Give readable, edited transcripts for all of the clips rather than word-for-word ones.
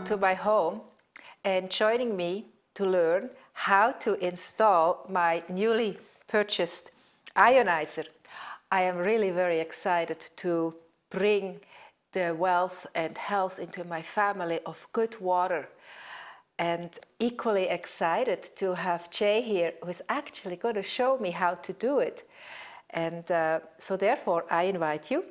to my home and joining me to learn how to install my newly purchased Ionizer. I am really very excited to bring the wealth and health into my family of good water, and equally excited to have Jay here, who is actually going to show me how to do it. And so therefore I invite you,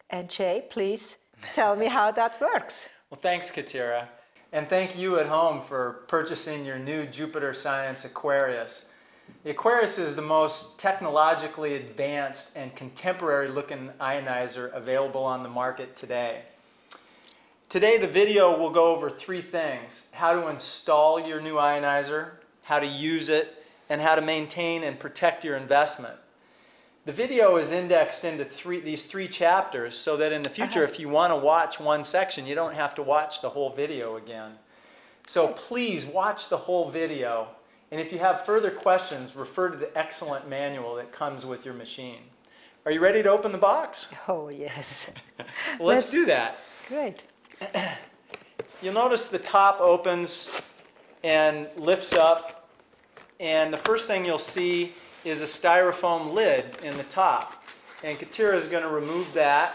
and Jay, please tell me how that works. Well, thanks, Katira. And thank you at home for purchasing your new Jupiter Science Aquarius. The Aquarius is the most technologically advanced and contemporary looking ionizer available on the market today. Today the video will go over three things: how to install your new ionizer, how to use it, and how to maintain and protect your investment. The video is indexed into these three chapters so that in the future, if you want to watch one section, you don't have to watch the whole video again. So please watch the whole video. And if you have further questions, refer to the excellent manual that comes with your machine. Are you ready to open the box? Oh, yes. Well, let's do that. Great. You'll notice the top opens and lifts up. And the first thing you'll see is a styrofoam lid in the top. And Katira is going to remove that.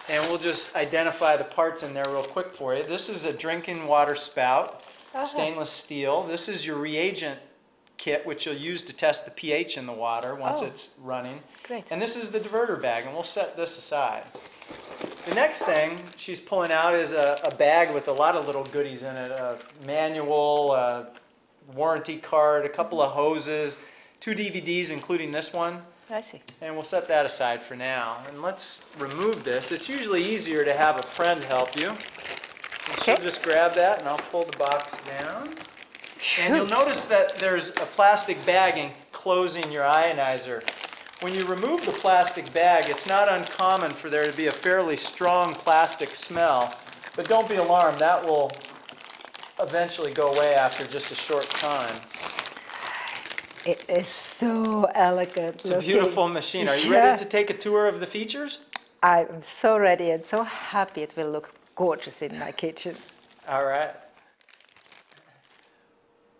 And we'll just identify the parts in there real quick for you. This is a drinking water spout. Stainless steel. This is your reagent kit, which you'll use to test the pH in the water once it's running. Great. And this is the diverter bag, and we'll set this aside. The next thing she's pulling out is a bag with a lot of little goodies in it: a manual, a warranty card, a couple of hoses, 2 DVDs, including this one. I see. And we'll set that aside for now. And let's remove this. It's usually easier to have a friend help you. And she'll just grab that, and I'll pull the box down. And you'll notice that there's a plastic bag enclosing your ionizer. When you remove the plastic bag, it's not uncommon for there to be a fairly strong plastic smell. But don't be alarmed, that will eventually go away after just a short time. It is so elegant. It's a beautiful machine. Are you ready to take a tour of the features? I'm so ready and so happy. It will look gorgeous in my kitchen. All right.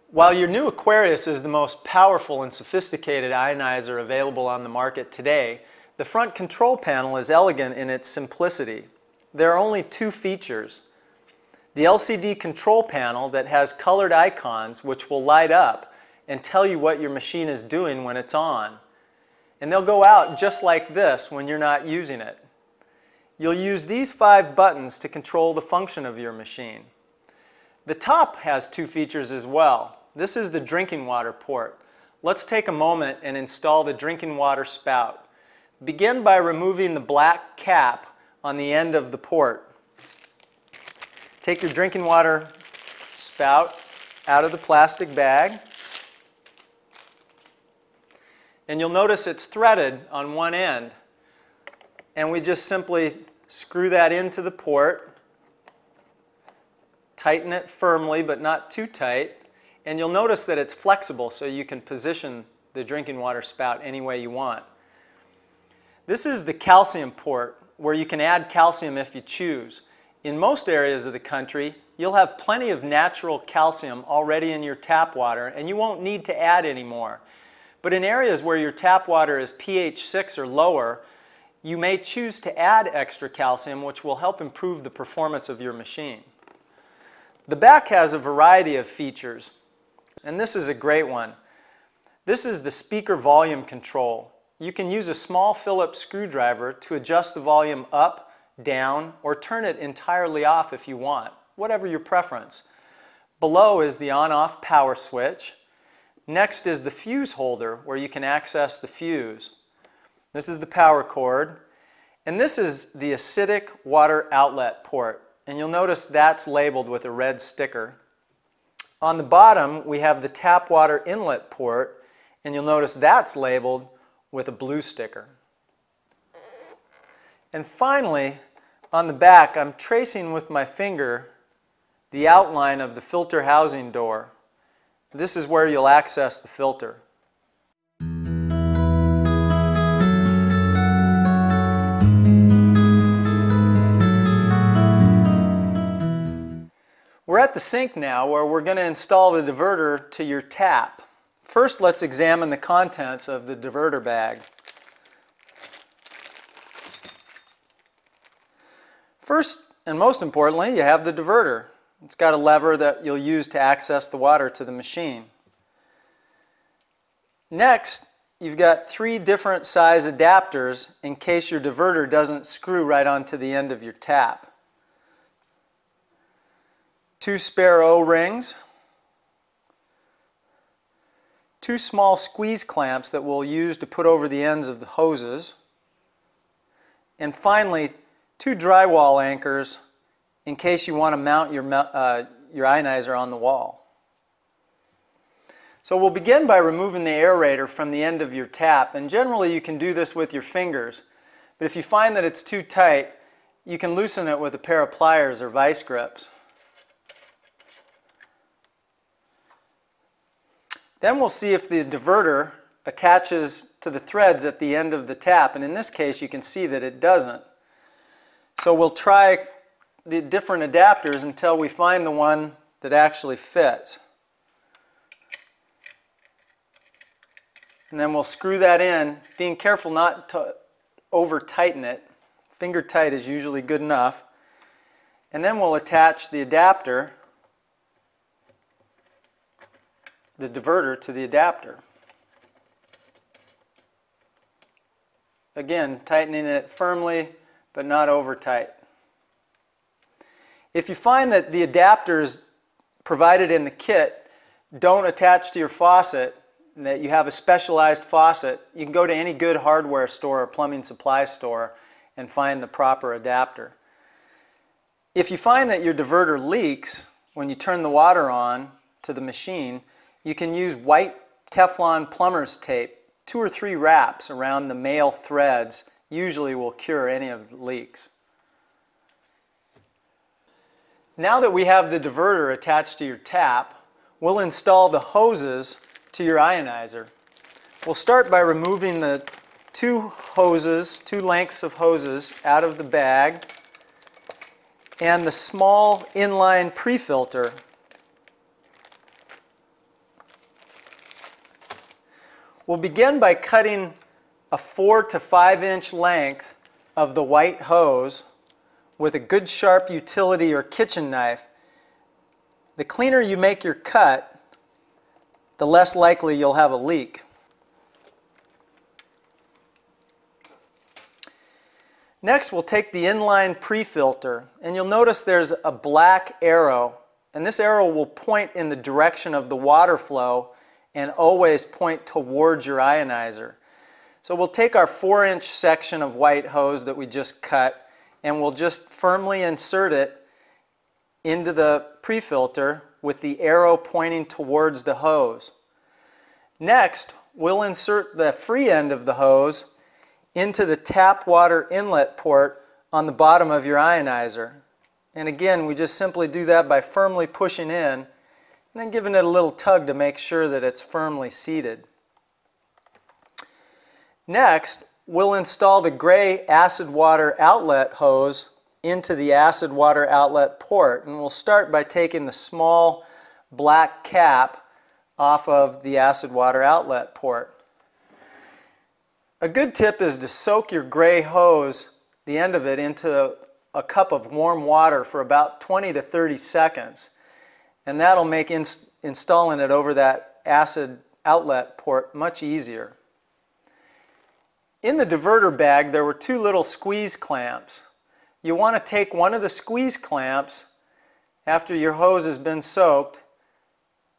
While your new Aquarius is the most powerful and sophisticated ionizer available on the market today, the front control panel is elegant in its simplicity. There are only 2 features: the LCD control panel that has colored icons which will light up and tell you what your machine is doing when it's on. And they'll go out just like this when you're not using it. You'll use these 5 buttons to control the function of your machine. The top has 2 features as well. This is the drinking water port. Let's take a moment and install the drinking water spout. Begin by removing the black cap on the end of the port. Take your drinking water spout out of the plastic bag. And you'll notice it's threaded on one end. And we just simply screw that into the port, tighten it firmly but not too tight, and you'll notice that it's flexible so you can position the drinking water spout any way you want. This is the calcium port, where you can add calcium if you choose. In most areas of the country, you'll have plenty of natural calcium already in your tap water, and you won't need to add any more. But in areas where your tap water is pH 6 or lower, you may choose to add extra calcium, which will help improve the performance of your machine. The back has a variety of features, and this is a great one. This is the speaker volume control. You can use a small Phillips screwdriver to adjust the volume up, down, or turn it entirely off if you want, whatever your preference. Below is the on-off power switch. Next is the fuse holder, where you can access the fuse. This is the power cord. And this is the acidic water outlet port. And you'll notice that's labeled with a red sticker. On the bottom, we have the tap water inlet port. And you'll notice that's labeled with a blue sticker. And finally, on the back, I'm tracing with my finger the outline of the filter housing door. This is where you'll access the filter. at the sink now where we're going to install the diverter to your tap. First, let's examine the contents of the diverter bag. First, and most importantly, you have the diverter. It's got a lever that you'll use to access the water to the machine. Next, you've got 3 different size adapters in case your diverter doesn't screw right onto the end of your tap. 2 spare O-rings, 2 small squeeze clamps that we'll use to put over the ends of the hoses, and finally 2 drywall anchors in case you want to mount your ionizer on the wall. So we'll begin by removing the aerator from the end of your tap, and generally you can do this with your fingers, but if you find that it's too tight, you can loosen it with a pair of pliers or vice grips. Then we'll see if the diverter attaches to the threads at the end of the tap, and in this case you can see that it doesn't. So we'll try the different adapters until we find the one that actually fits. And then we'll screw that in, being careful not to over tighten it. Finger tight is usually good enough. And then we'll attach the adapter, the diverter, to the adapter. Again, tightening it firmly but not over tight. If you find that the adapters provided in the kit don't attach to your faucet, and that you have a specialized faucet, you can go to any good hardware store or plumbing supply store and find the proper adapter. If you find that your diverter leaks when you turn the water on to the machine, you can use white Teflon plumber's tape. 2 or 3 wraps around the male threads usually will cure any of the leaks. Now that we have the diverter attached to your tap, we'll install the hoses to your ionizer. We'll start by removing the 2 lengths of hoses out of the bag and the small inline pre-filter. We'll begin by cutting a 4 to 5 inch length of the white hose with a good sharp utility or kitchen knife. The cleaner you make your cut, the less likely you'll have a leak. Next, we'll take the inline pre-filter, and you'll notice there's a black arrow, and this arrow will point in the direction of the water flow and always point towards your ionizer. So we'll take our 4-inch section of white hose that we just cut, and we'll just firmly insert it into the pre-filter with the arrow pointing towards the hose. Next, we'll insert the free end of the hose into the tap water inlet port on the bottom of your ionizer. And again, we just simply do that by firmly pushing in and then giving it a little tug to make sure that it's firmly seated. Next, we'll install the gray acid water outlet hose into the acid water outlet port, and we'll start by taking the small black cap off of the acid water outlet port. A good tip is to soak your gray hose, the end of it, into a cup of warm water for about 20 to 30 seconds, and that'll make installing it over that acid outlet port much easier. In the diverter bag there were 2 little squeeze clamps. You want to take one of the squeeze clamps after your hose has been soaked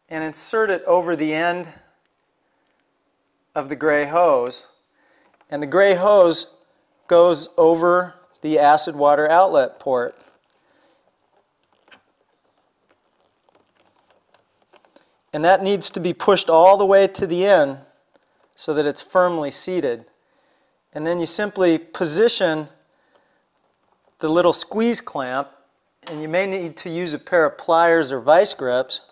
and insert it over the end of the gray hose, and the gray hose goes over the acid water outlet port. And that needs to be pushed all the way to the end so that it's firmly seated. And then you simply position the little squeeze clamp, and you may need to use a pair of pliers or vice grips.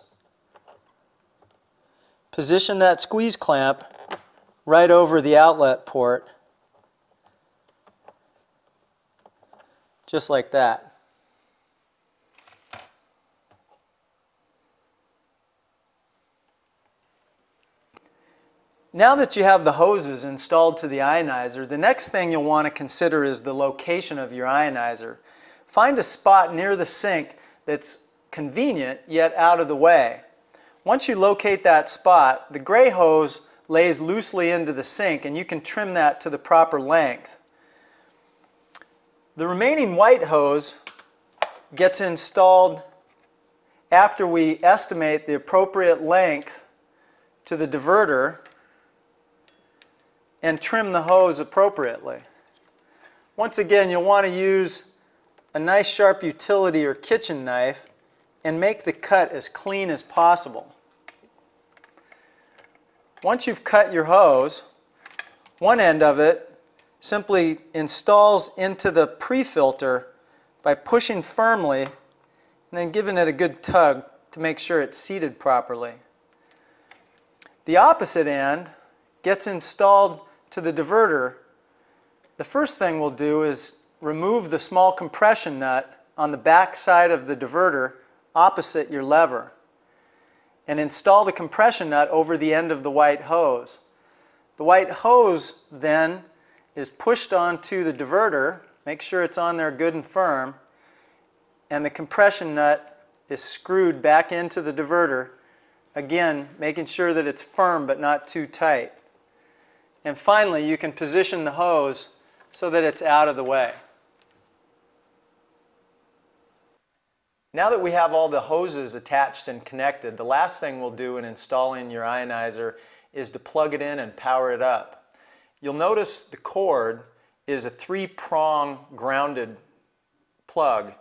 Position that squeeze clamp right over the outlet port, just like that. Now that you have the hoses installed to the ionizer, the next thing you'll want to consider is the location of your ionizer. Find a spot near the sink that's convenient yet out of the way. Once you locate that spot, the gray hose lays loosely into the sink and you can trim that to the proper length. The remaining white hose gets installed after we estimate the appropriate length to the diverter and trim the hose appropriately. Once again, you'll want to use a nice sharp utility or kitchen knife and make the cut as clean as possible. Once you've cut your hose, one end of it simply installs into the pre-filter by pushing firmly and then giving it a good tug to make sure it's seated properly. The opposite end gets installed to the diverter. The first thing we'll do is remove the small compression nut on the back side of the diverter opposite your lever and install the compression nut over the end of the white hose. The white hose then is pushed onto the diverter, make sure it's on there good and firm, and the compression nut is screwed back into the diverter, again making sure that it's firm but not too tight. And finally, you can position the hose so that it's out of the way. Now that we have all the hoses attached and connected, the last thing we'll do in installing your ionizer is to plug it in and power it up. You'll notice the cord is a 3-prong grounded plug,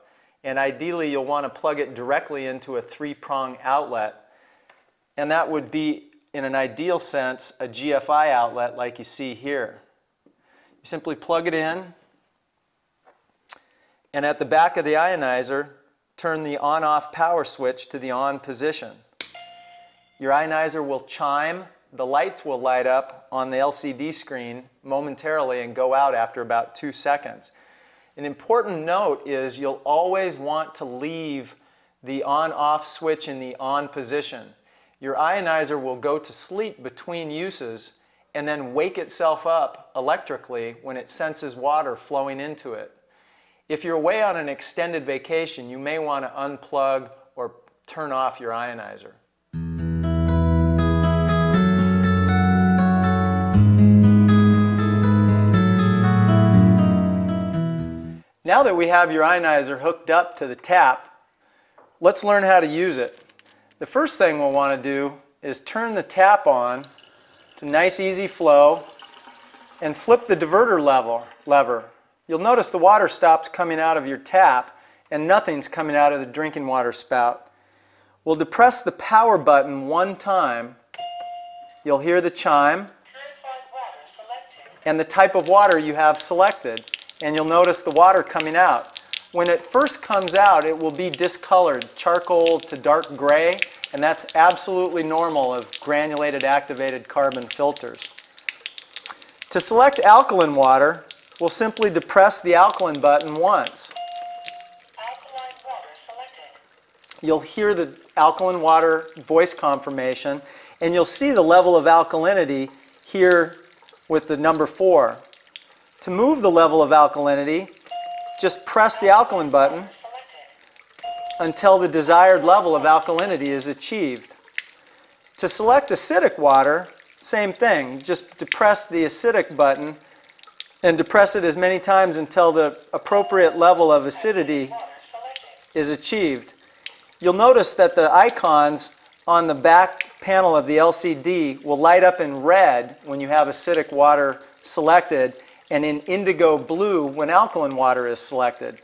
and ideally you'll want to plug it directly into a 3-prong outlet, and that would be, in an ideal sense, a GFI outlet like you see here. You simply plug it in, and at the back of the ionizer, turn the on-off power switch to the on position. Your ionizer will chime, the lights will light up on the LCD screen momentarily and go out after about 2 seconds. An important note is you'll always want to leave the on-off switch in the on position. Your ionizer will go to sleep between uses and then wake itself up electrically when it senses water flowing into it. If you're away on an extended vacation, you may want to unplug or turn off your ionizer. Now that we have your ionizer hooked up to the tap, let's learn how to use it. The first thing we'll want to do is turn the tap on to nice easy flow and flip the diverter lever. You'll notice the water stops coming out of your tap and nothing's coming out of the drinking water spout. We'll depress the power button one time. You'll hear the chime and the type of water you have selected, and you'll notice the water coming out. When it first comes out, it will be discolored, charcoal to dark gray, and that's absolutely normal of granulated activated carbon filters. To select alkaline water, we'll simply depress the alkaline button once. Alkaline water selected. You'll hear the alkaline water voice confirmation, and you'll see the level of alkalinity here with the number 4. To move the level of alkalinity, just press the alkaline button until the desired level of alkalinity is achieved. To select acidic water, same thing. Just depress the acidic button and depress it as many times until the appropriate level of acidity is achieved. You'll notice that the icons on the back panel of the LCD will light up in red when you have acidic water selected and in indigo blue when alkaline water is selected.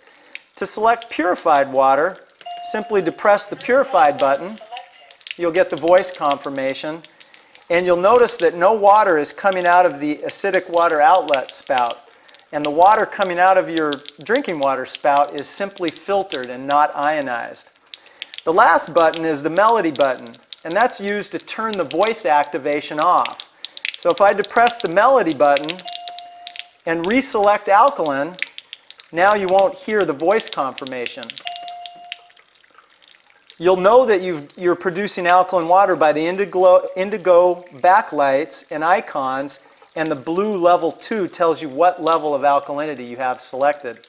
To select purified water, simply depress the purified button. You'll get the voice confirmation, and you'll notice that no water is coming out of the acidic water outlet spout, and the water coming out of your drinking water spout is simply filtered and not ionized. The last button is the melody button, and that's used to turn the voice activation off. So if I depress the melody button and reselect alkaline, now you won't hear the voice confirmation. You'll know that you're producing alkaline water by the indigo backlights and icons, and the blue level 2 tells you what level of alkalinity you have selected.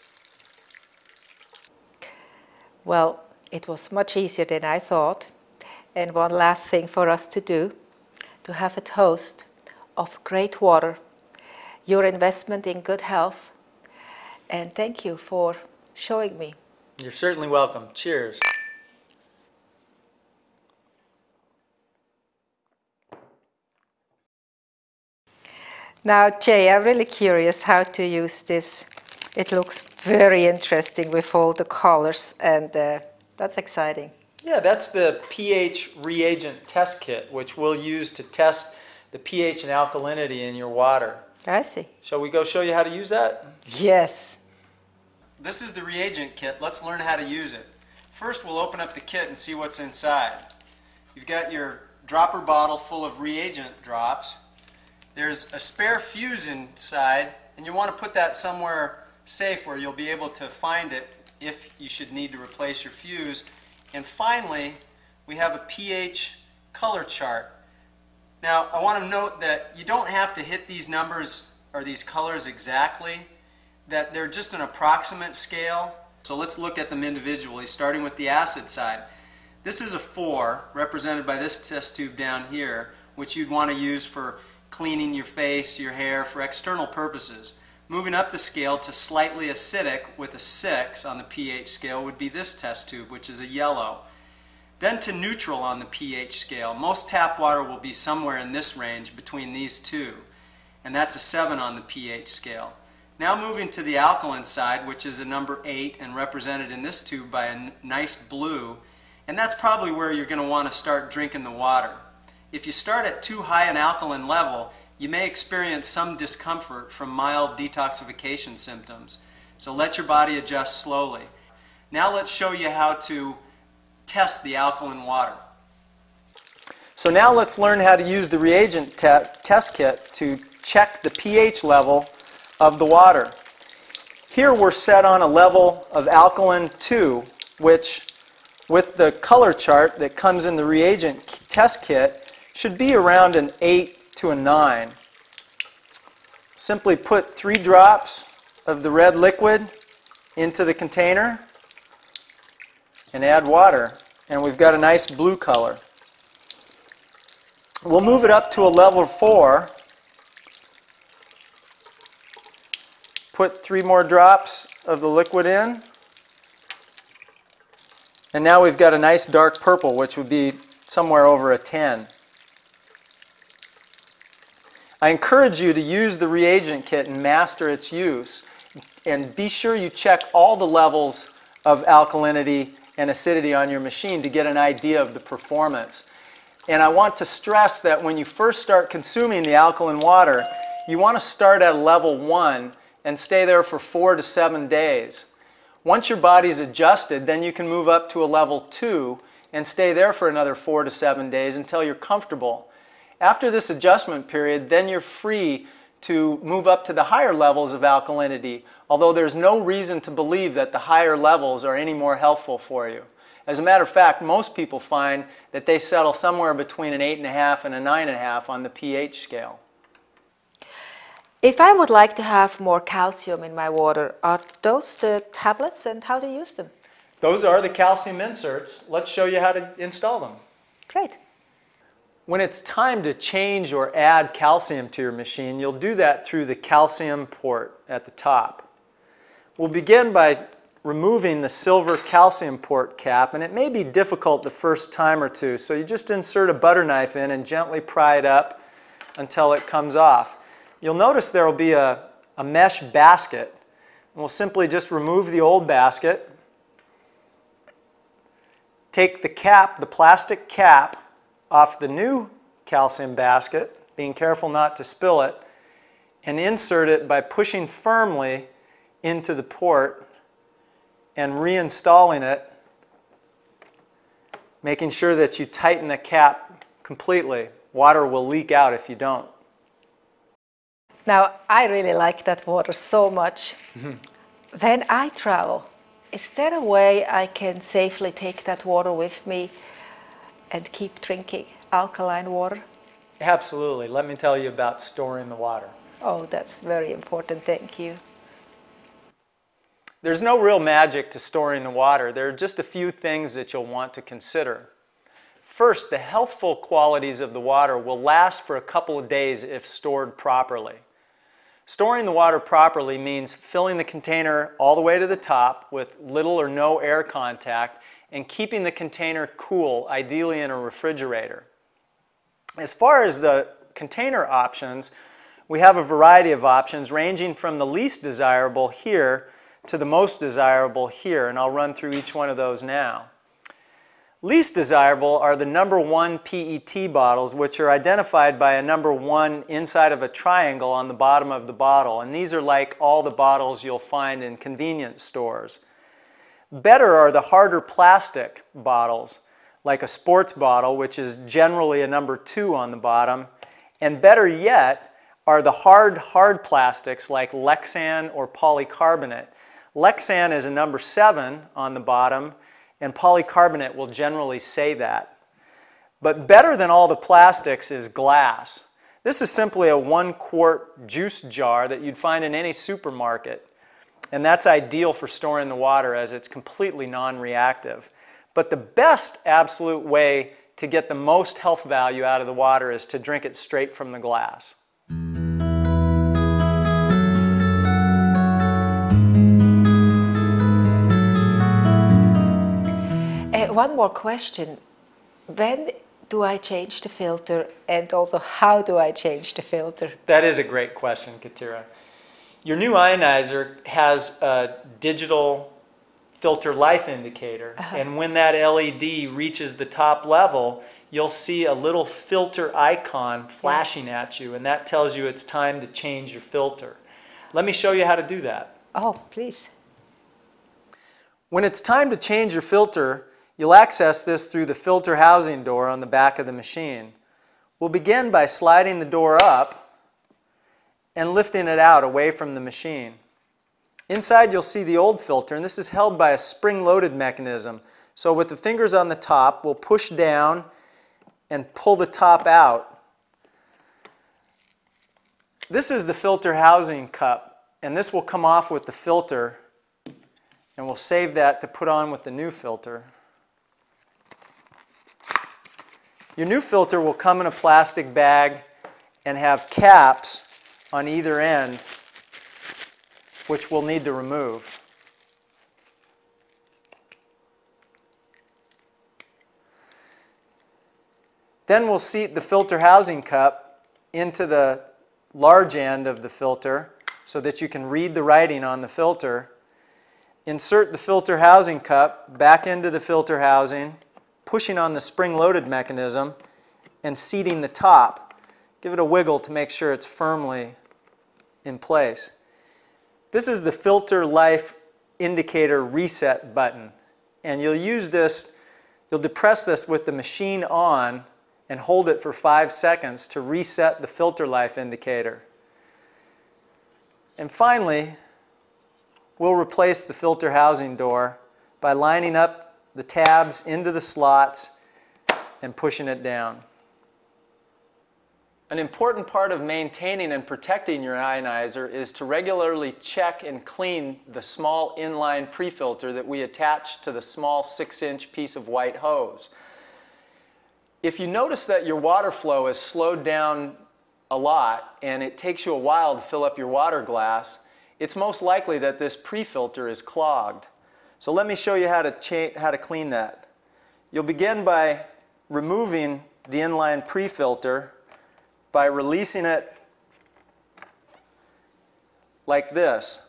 Well, it was much easier than I thought. And one last thing for us to do, to have a toast of great water, your investment in good health, and thank you for showing me. You're certainly welcome. Cheers. Now, Jay, I'm really curious how to use this. It looks very interesting with all the colors, and that's exciting. Yeah, that's the pH reagent test kit, which we'll use to test the pH and alkalinity in your water. I see. Shall we go show you how to use that? Yes. This is the reagent kit. Let's learn how to use it. First, we'll open up the kit and see what's inside. You've got your dropper bottle full of reagent drops. There's a spare fuse inside, and you want to put that somewhere safe where you'll be able to find it if you should need to replace your fuse. And finally, we have a pH color chart. Now, I want to note that you don't have to hit these numbers or these colors exactly, that they're just an approximate scale. So let's look at them individually, starting with the acid side. This is a 4, represented by this test tube down here, which you'd want to use for cleaning your face, your hair, for external purposes. Moving up the scale to slightly acidic with a 6 on the pH scale would be this test tube, which is a yellow. Then to neutral on the pH scale. Most tap water will be somewhere in this range between these two, and that's a 7 on the pH scale. Now moving to the alkaline side, which is a number 8 and represented in this tube by a nice blue, and that's probably where you're going to want to start drinking the water. If you start at too high an alkaline level, you may experience some discomfort from mild detoxification symptoms. So let your body adjust slowly. Now let's show you how to test the alkaline water. So now let's learn how to use the reagent test kit to check the pH level of the water. Here we're set on a level of alkaline 2, which with the color chart that comes in the reagent test kit should be around an 8 to a 9. Simply put 3 drops of the red liquid into the container and add water, and we've got a nice blue color. We'll move it up to a level 4. Put 3 more drops of the liquid in, and now we've got a nice dark purple, which would be somewhere over a 10. I encourage you to use the reagent kit and master its use, and be sure you check all the levels of alkalinity and acidity on your machine to get an idea of the performance. And I want to stress that when you first start consuming the alkaline water, you want to start at level 1 and stay there for 4 to 7 days. Once your body's adjusted, then you can move up to a level 2 and stay there for another 4 to 7 days until you're comfortable. After this adjustment period, then you're free to move up to the higher levels of alkalinity, although there's no reason to believe that the higher levels are any more helpful for you. As a matter of fact, most people find that they settle somewhere between an 8.5 and a 9.5 on the pH scale. If I would like to have more calcium in my water, are those the tablets, and how to use them? Those are the calcium inserts. Let's show you how to install them. Great. When it's time to change or add calcium to your machine, you'll do that through the calcium port at the top. We'll begin by removing the silver calcium port cap, and it may be difficult the first time or two, so you just insert a butter knife in and gently pry it up until it comes off. You'll notice there will be a mesh basket. We'll simply just remove the old basket, take the cap, the plastic cap, off the new calcium basket, being careful not to spill it, and insert it by pushing firmly into the port and reinstalling it, making sure that you tighten the cap completely. Water will leak out if you don't. Now, I really like that water so much. When I travel, is there a way I can safely take that water with me and keep drinking alkaline water? Absolutely. Let me tell you about storing the water. Oh, that's very important. Thank you. There's no real magic to storing the water. There are just a few things that you'll want to consider. First, the healthful qualities of the water will last for a couple of days if stored properly. Storing the water properly means filling the container all the way to the top with little or no air contact and keeping the container cool, ideally in a refrigerator. As far as the container options, we have a variety of options ranging from the least desirable here to the most desirable here, and I'll run through each one of those now. Least desirable are the number 1 PET bottles, which are identified by a number 1 inside of a triangle on the bottom of the bottle, and these are like all the bottles you'll find in convenience stores. Better are the harder plastic bottles, like a sports bottle, which is generally a number 2 on the bottom, and better yet are the hard plastics like Lexan or polycarbonate. Lexan is a number 7 on the bottom, and polycarbonate will generally say that. But better than all the plastics is glass. This is simply a 1-quart juice jar that you'd find in any supermarket, and that's ideal for storing the water as it's completely non-reactive. But the best absolute way to get the most health value out of the water is to drink it straight from the glass. One more question. When do I change the filter, and also how do I change the filter? That is a great question, Katira. Your new Ionizer has a digital filter life indicator, and when that LED reaches the top level, you'll see a little filter icon flashing at you, and that tells you it's time to change your filter. Let me show you how to do that. Oh, please. When it's time to change your filter, you'll access this through the filter housing door on the back of the machine. We'll begin by sliding the door up and lifting it out away from the machine. Inside you'll see the old filter, and this is held by a spring-loaded mechanism. So with the fingers on the top, we'll push down and pull the top out. This is the filter housing cup, and this will come off with the filter, and we'll save that to put on with the new filter. Your new filter will come in a plastic bag and have caps on either end, which we'll need to remove. Then we'll seat the filter housing cup into the large end of the filter so that you can read the writing on the filter. Insert the filter housing cup back into the filter housing, pushing on the spring-loaded mechanism and seating the top. Give it a wiggle to make sure it's firmly in place. This is the filter life indicator reset button, and you'll use this, you'll depress this with the machine on and hold it for 5 seconds to reset the filter life indicator. And finally, we'll replace the filter housing door by lining up the tabs into the slots and pushing it down. An important part of maintaining and protecting your ionizer is to regularly check and clean the small inline pre-filter that we attach to the small 6-inch piece of white hose. If you notice that your water flow has slowed down a lot and it takes you a while to fill up your water glass, it's most likely that this pre-filter is clogged. So let me show you how to clean that. You'll begin by removing the inline pre-filter by releasing it like this.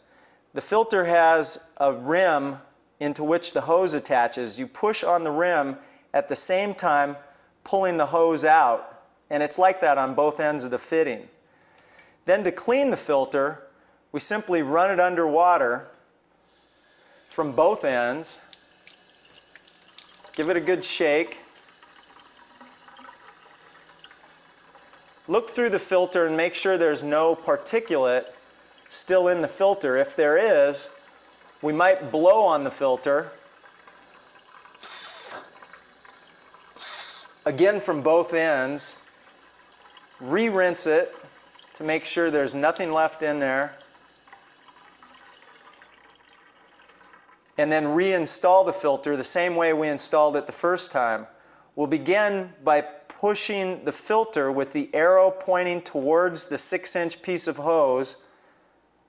The filter has a rim into which the hose attaches. You push on the rim at the same time pulling the hose out, and it's like that on both ends of the fitting. Then to clean the filter, we simply run it under water from both ends, give it a good shake, look through the filter and make sure there's no particulate still in the filter. If there is, we might blow on the filter. Again from both ends. Re-rinse it to make sure there's nothing left in there. And then reinstall the filter the same way we installed it the first time. We'll begin by pushing the filter with the arrow pointing towards the 6-inch piece of hose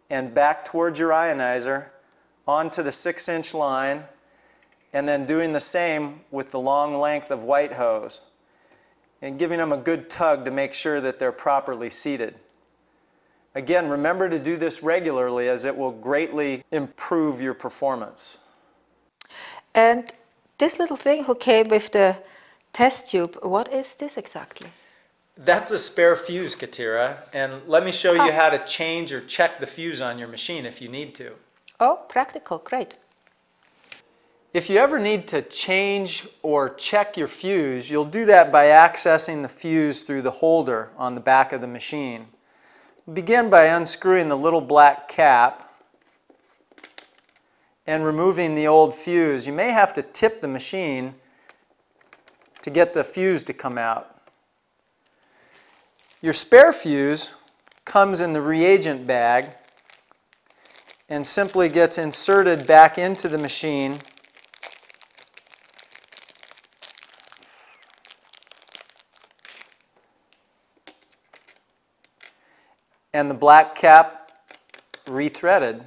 and back towards your ionizer onto the 6-inch line, and then doing the same with the long length of white hose and giving them a good tug to make sure that they're properly seated. Again, remember to do this regularly as it will greatly improve your performance. And this little thing who came with the test tube, what is this exactly? That's a spare fuse, Katira, and let me show you how to change or check the fuse on your machine if you need to. Oh, practical, great. If you ever need to change or check your fuse, you'll do that by accessing the fuse through the holder on the back of the machine. Begin by unscrewing the little black cap and removing the old fuse. You may have to tip the machine to get the fuse to come out. Your spare fuse comes in the reagent bag and simply gets inserted back into the machine . And the black cap rethreaded.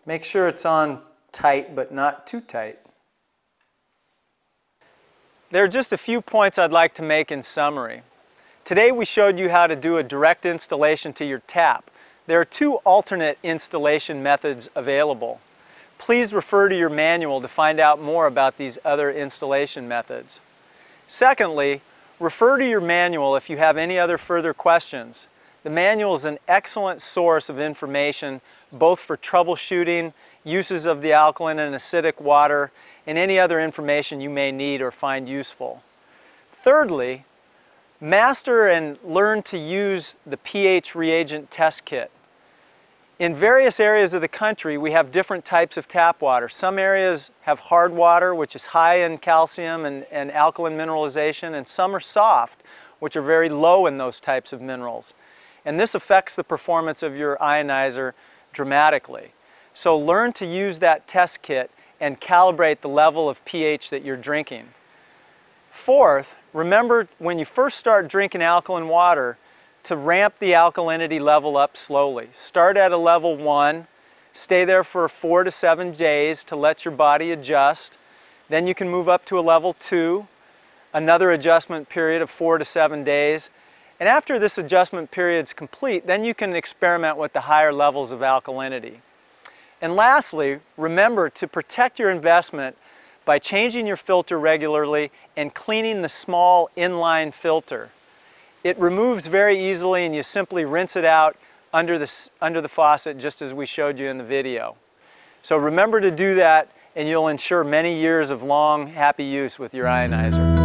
Make sure it's on tight, but not too tight. There are just a few points I'd like to make in summary. Today we showed you how to do a direct installation to your tap. There are 2 alternate installation methods available. Please refer to your manual to find out more about these other installation methods. Secondly, refer to your manual if you have any other further questions. The manual is an excellent source of information both for troubleshooting, uses of the alkaline and acidic water, and any other information you may need or find useful. Thirdly, master and learn to use the pH reagent test kit. In various areas of the country, we have different types of tap water. Some areas have hard water, which is high in calcium and alkaline mineralization, and some are soft, which are very low in those types of minerals. And this affects the performance of your ionizer dramatically. So learn to use that test kit and calibrate the level of pH that you're drinking. Fourth, remember when you first start drinking alkaline water to ramp the alkalinity level up slowly. Start at a level 1, stay there for 4 to 7 days to let your body adjust. Then you can move up to a level 2, another adjustment period of 4 to 7 days. And after this adjustment period is complete, then you can experiment with the higher levels of alkalinity. And lastly, remember to protect your investment by changing your filter regularly and cleaning the small inline filter. It removes very easily and you simply rinse it out under the faucet just as we showed you in the video. So remember to do that and you'll ensure many years of long, happy use with your ionizer.